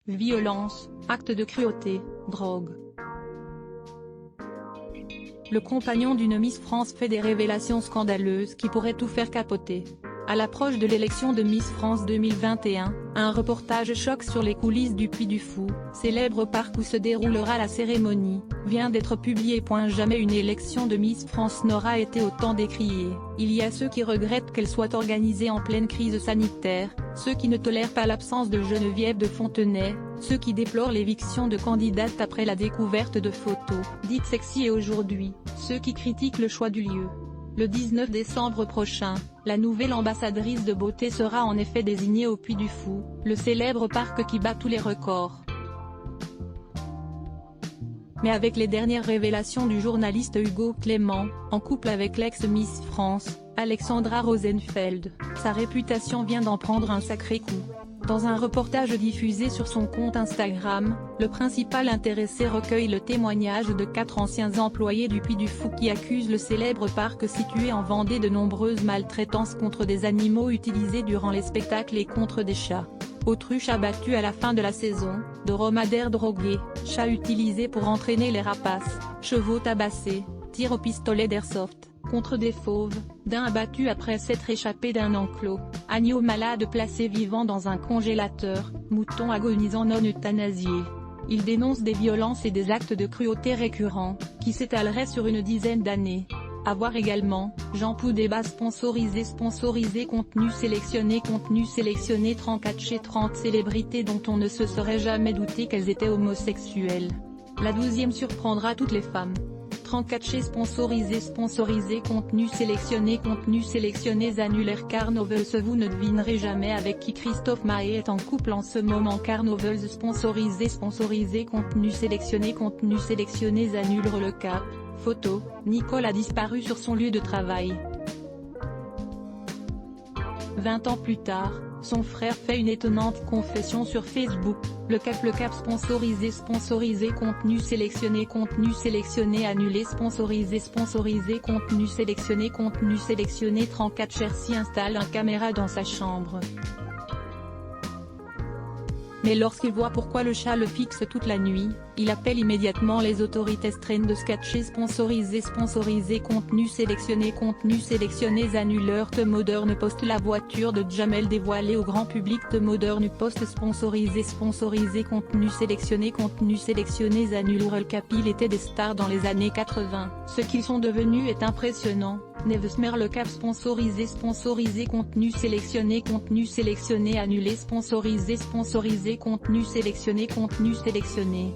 Violence, actes de cruauté, drogue. Le compagnon d'une Miss France fait des révélations scandaleuses qui pourraient tout faire capoter. À l'approche de l'élection de Miss France 2021, un reportage choc sur les coulisses du Puy du Fou, célèbre parc où se déroulera la cérémonie, vient d'être publié. Jamais une élection de Miss France n'aura été autant décriée. Il y a ceux qui regrettent qu'elle soit organisée en pleine crise sanitaire, ceux qui ne tolèrent pas l'absence de Geneviève de Fontenay, ceux qui déplorent l'éviction de candidates après la découverte de photos dites sexy et aujourd'hui, ceux qui critiquent le choix du lieu. Le 19 décembre prochain, la nouvelle ambassadrice de beauté sera en effet désignée au Puy du Fou, le célèbre parc qui bat tous les records. Mais avec les dernières révélations du journaliste Hugo Clément, en couple avec l'ex-Miss France, Alexandra Rosenfeld, sa réputation vient d'en prendre un sacré coup. Dans un reportage diffusé sur son compte Instagram, le principal intéressé recueille le témoignage de 4 anciens employés du Puy du Fou qui accusent le célèbre parc situé en Vendée de nombreuses maltraitances contre des animaux utilisés durant les spectacles et contre des chats. Autruches abattus à la fin de la saison, dromadaires drogués, chats utilisés pour entraîner les rapaces, chevaux tabassés, tirs au pistolet d'airsoft contre des fauves, daims abattus après s'être échappés d'un enclos, agneaux malades placés vivants dans un congélateur, moutons agonisants non euthanasiés. Il dénonce des violences et des actes de cruauté récurrents, qui s'étaleraient sur une dizaine d'années. À voir également, Jean Pou débat sponsorisé contenu sélectionné 34 chez 30 célébrités dont on ne se serait jamais douté qu'elles étaétaient homosexuelles. La 12e surprendra toutes les femmes. 34 chez sponsorisé contenu sélectionné annulaire Carnovels. Vous ne devinerez jamais avec qui Christophe Maé est en couple en ce moment. Carnovels sponsorisé contenu sélectionné annule le cap. Photo, Nicole a disparu sur son lieu de travail. 20 ans plus tard, son frère fait une étonnante confession sur Facebook. Le cap sponsorisé contenu sélectionné annulé sponsorisé contenu sélectionné 34 Chersi installe une caméra dans sa chambre. Mais lorsqu'il voit pourquoi le chat le fixe toute la nuit, il appelle immédiatement les autorités. Strain de sketcher sponsorisé contenu sélectionné annuleur. The Modern Post. La voiture de Jamel dévoilée au grand public. The Modern Post sponsorisé contenu sélectionné annuleur. Le cap. Il était des stars dans les années 80. Ce qu'ils sont devenus est impressionnant. Nevesmer. Le cap sponsorisé contenu sélectionné annulé sponsorisé contenu sélectionné.